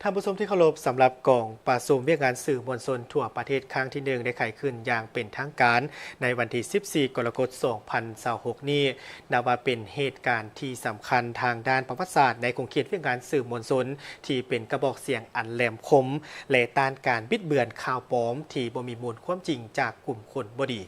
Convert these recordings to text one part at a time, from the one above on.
ท่านผู้ชมที่เคารพสำหรับกองประชุมเวียกงานสื่อมวลชนทั่วประเทศครั้งที่1ได้ไขขึ้นอย่างเป็นทางการในวันที่ 14 กรกฎาคม 2026 นี้นับว่าเป็นเหตุการณ์ที่สำคัญทางด้านประวัติศาสตร์ในกองเขตเวียกงานสื่อมวลชนที่เป็นกระบอกเสียงอันแหลมคมและต้านการบิดเบือนข่าวปลอมที่บ่มีมูลความจริงจากกลุ่มคนบ่ดี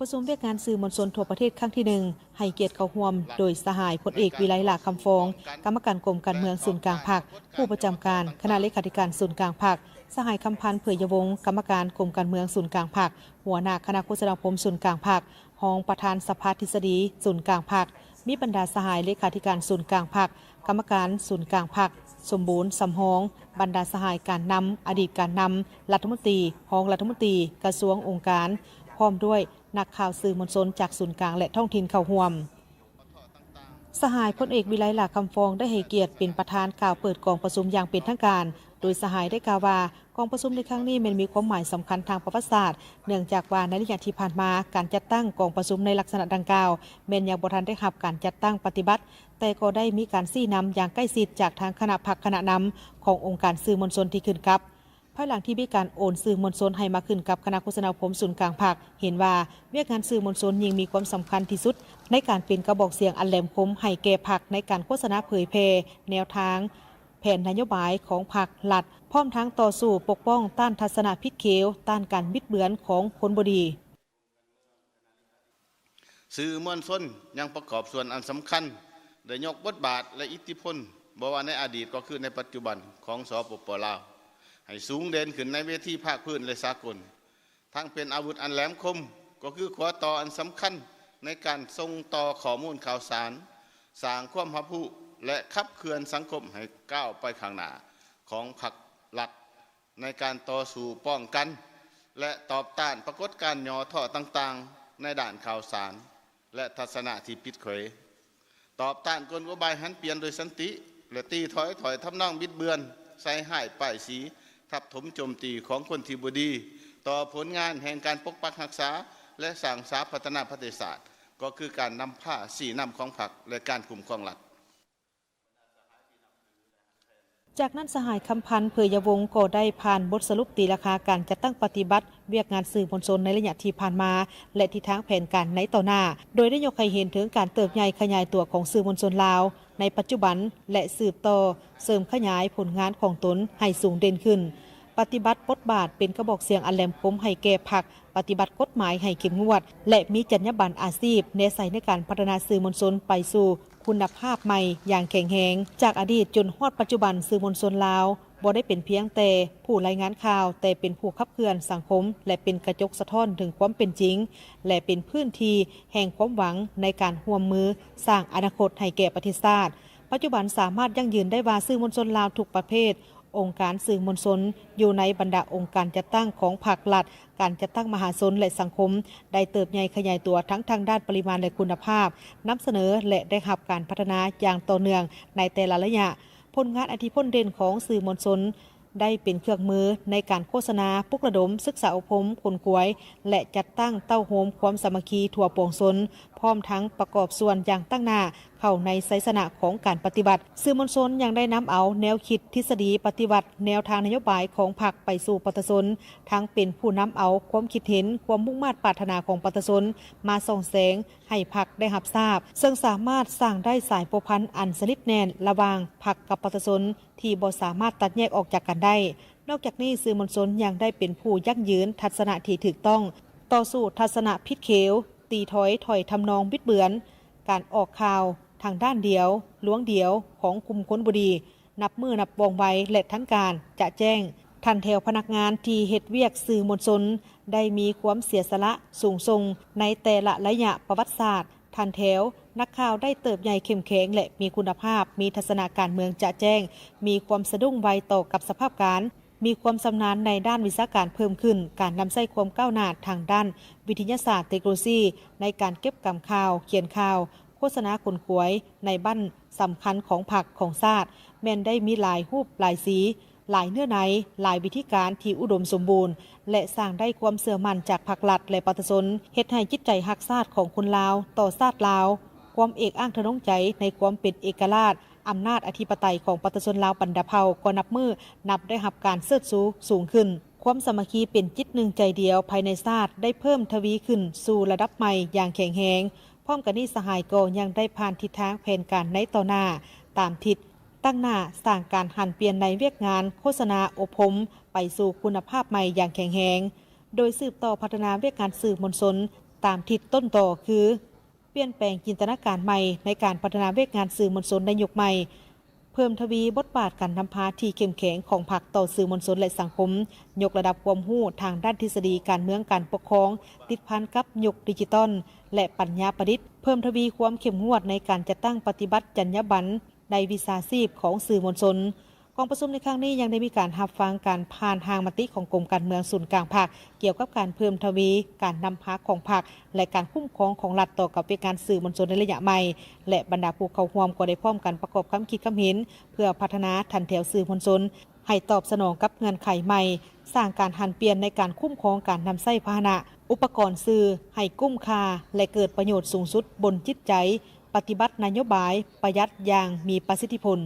ประชุมเวียกงานสื่อมวลชนทั่วประเทศครั้งที่1ให้เกียรติเข้าร่วมโดยสหายพลเอกวิไลลาคำฟองกรรมการกรมการเมืองศูนย์กลางภาคผู้ประจำการคณะเลขาธิการศูนย์กลางภาคสหายคำพันธ์เผยยวงศ์กรรมการกรมการเมืองศูนย์กลางภาคหัวหน้าคณะโฆษณาคมศูนย์กลางภาครองประธานสภาทฤษฎีศูนย์กลางภาคมีบรรดาสหายเลขาธิการศูนย์กลางภาคกรรมการศูนย์กลางภาคสมบูรณ์สำฮองบรรดาสหายการนำอดีตการนำรัฐมนตรีรองรัฐมนตรีกระทรวงองค์การพร้อมด้วยนักข่าวสื่อมวลชนจากศูนย์กลางและท้องถิ่นเข้าร่วมสหายพลเอกวิไลลาคำฟองได้ให้เกียรติเป็นประธานกล่าวเปิดกองประชุมอย่างเป็นทางการโดยสหายได้กล่าวว่ากองประชุมในครั้งนี้มีความหมายสำคัญทางประวัติศาสตร์เนื่องจากว่าในระยะที่ผ่านมาการจัดตั้งกองประชุมในลักษณะดังกล่าวยังบ่ทันได้รับการจัดตั้งปฏิบัติแต่ก็ได้มีการชี้นำอย่างใกล้ชิดจากทางคณะพรรคคณะนำขององค์การสื่อมวลชนที่ขึ้นกับภายหลังที่มีการโอนสื่อมวลชนให้มาขึ้นกับคณะโฆษณาคมศูนย์กลางภาคเห็นว่าเวียกงานสื่อมวลชนยิ่งมีความสำคัญที่สุดในการเป็นกระบอกเสียงอันแหลมคมให้แก่พรรคในการโฆษณาเผยแพร่แนวทางแผนนโยบายของพรรคหลัดพร้อมทั้งต่อสู้ปกป้องต้านทัศนพิษเขวต้านการบิดเบือนของคนบ่ดีสื่อมวลชนยังประกอบส่วนอันสำคัญได้ยกบทบาทและอิทธิพลบ่ว่าในอดีตก็คือในปัจจุบันของสปป.ลาวให้สูงเด่นขึ้นในเวทีภาคพื้นและสากลทั้งเป็นอาวุธอันแหลมคมก็คือขวต่ออันสำคัญในการส่งต่อข้อมูลข่าวสารสร้างความรับรู้และขับเคลื่อนสังคมให้ก้าวไปข้างหน้าของพรรคหลักในการต่อสู้ป้องกันและตอบต้านปรากฏการณ์ย่อท่อต่างๆในด่านข่าวสารและทัศนะที่ผิดเผยตอบต้านกลอุบายหันเปลี่ยนโดยสันติและตีถอยทำนองบิดเบือนใส่ให้ป้ายสีทับถมโจมตีของคนที่บดีต่อผลงานแห่งการปกปักรักษาและสร้างสาพัฒนาประเทศศาสตร์ก็คือการนำผ้าสีนำของพรรคและการคุ้มครองรัฐจากนั้นสหายคำพันธ์เผยยวงศ์ก็ได้ผ่านบทสรุปตีราคาการจัดตั้งปฏิบัติเวียกงานสื่อมวลชนในระยะที่ผ่านมาและทิศทางแผนการในต่อหน้าโดยได้ยกให้เห็นถึงการเติบใหญ่ขยายตัวของสื่อมวลชนลาวในปัจจุบันและสืบต่อเสริมขยายผลงานของตนให้สูงเด่นขึ้นปฏิบัติบทบาทเป็นกระบอกเสียงอันแหลมคมให้แก่พรรคปฏิบัติกฎหมายให้เข้มงวดและมีจรรยาบรรณอาชีพแนใส่ในการพัฒนาสื่อมวลชนไปสู่คุณภาพใหม่อย่างแข็งแรงจากอดีตจนฮอดปัจจุบันสื่อมวลชนลาวบ่ได้เป็นเพียงแต่ผู้รายงานข่าวแต่เป็นผู้ขับเคลื่อนสังคมและเป็นกระจกสะท้อนถึงความเป็นจริงและเป็นพื้นที่แห่งความหวังในการร่วมมือสร้างอนาคตให้แก่ประเทศชาติปัจจุบันสามารถยั่งยืนได้ว่าสื่อมวลชนลาวทุกประเภทองค์การสื่อมวลชนอยู่ในบรรดาองค์การจัดตั้งของพรรคหลักการจัดตั้งมหาชนและสังคมได้เติบใหญ่ขยายตัวทั้งทางด้านปริมาณและคุณภาพนำเสนอและได้รับการพัฒนาอย่างต่อเนื่องในแต่ละระยะผลงานอิทธิพลเด่นของสื่อมวลชนได้เป็นเครื่องมือในการโฆษณาปลุกระดมศึกษาอบรมคนกวยและจัดตั้งเต้าโฮมความสามัคคีทั่วปวงชนพร้อมทั้งประกอบส่วนอย่างตั้งหน้าเข้าในไสสนะของการปฏิบัติสื่อมวลชนยังได้นำเอาแนวคิดทฤษฎีปฏิบัติแนวทางนโยบายของพรรคไปสู่ประชาชนทั้งเป็นผู้นำเอาความคิดเห็นความมุ่งมั่นปรารถนาของประชาชนมาส่องแสงให้พรรคได้รับทราบซึ่งสามารถสร้างได้สายผูกพันอันสนิทแน่นระหว่างพรรคกับประชาชนที่บ่สามารถตัดแยกออกจากกันได้นอกจากนี้สื่อมวลชนยังได้เป็นผู้ยั่งยืนทัศนะที่ถูกต้องต่อสู้ทัศนะผิดเขวตีถอยทำนองบิดเบือนการออกข่าวทางด้านเดียวล้วงเดียวของกลุ่มคนบดีนับมือนับวงไวและทันการจะแจ้งทันแถวพนักงานที่เฮ็ดเวียกสื่อมวลชนได้มีความเสียสละสูงส่งในแต่ละระยะประวัติศาสตร์ทันแถวนักข่าวได้เติบใหญ่เข้มแข็งและมีคุณภาพมีทัศนาการเมืองจะแจ้งมีความสะดุ้งไวต่อกับสภาพการมีความชำนาญในด้านวิชาการเพิ่มขึ้นการนำใช้ความก้าวหน้าทางด้านวิทยาศาสตร์เทคโนโลยีในการเก็บกำข่าวเขียนข่าวโฆษณาคนขวยในบ้านสำคัญของพรรคของชาติแม้นได้มีหลายรูปหลายสีหลายเนื้อในหลายวิธีการที่อุดมสมบูรณ์และสร้างได้ความเสื่อมั่นจากพรรคหลักและประชาชนเฮ็ดให้จิตใจรักชาติของคนลาวต่อชาติลาวความเอกอ้างทะนงใจในความเป็นเอกราช อำนาจอธิปไตยของประชาชนลาวบรรดาเผ่าก็นับได้รับการเสิร์ชสูงขึ้นความสามัคคีเป็นจิตหนึ่งใจเดียวภายในชาติได้เพิ่มทวีขึ้นสู่ระดับใหม่อย่างแข็งแรงพร้อมกันนี้สหายก็ยังได้ผ่านทิศทางแผนการในต่อหน้าตามทิศตั้งหน้าสร้างการหันเปลี่ยนในเวียกงานโฆษณาอบรมไปสู่คุณภาพใหม่อย่างแข็งแรงโดยสืบต่อพัฒนาเวียกงานสื่อมวลชนตามทิศต้นต่อคือเปลี่ยนแปลงจินตนาการใหม่ในการพัฒนาเวียกงานสื่อมวลชนในยุคใหม่เพิ่มทวีบทบาทการนำพาที่เข้มแข็งของพรรคต่อสื่อมวลชนและสังคมยกระดับความรู้ทางด้านทฤษฎีการเมืองการปกครองติดพันกับยุคดิจิตอลและปัญญาประดิษฐ์เพิ่มทวีความเข้มงวดในการจัดตั้งปฏิบัติจรรยาบรรณในวิชาชีพของสื่อมวลชนกองประชุมในครั้งนี้ยังได้มีการรับฟังการผ่านทางมติของกรมการเมืองศูนย์กลางภาคเกี่ยวกับการเพิ่มทวีการนำพาของภาคและการคุ้มครองของรัฐต่อกับการสื่อมวลชนในระยะใหม่และบรรดาผู้เข้าร่วมก็ได้พร้อมกันประกอบความคิดความเห็นเพื่อพัฒนาทันแถวสื่อมวลชนให้ตอบสนองกับเงื่อนไขใหม่สร้างการหันเปลี่ยนในการคุ้มครองการนำใช้พาหนะอุปกรณ์สื่อให้คุ้มค่าและเกิดประโยชน์สูงสุดบนจิตใจปฏิบัตินโยบายประหยัดอย่างมีประสิทธิผล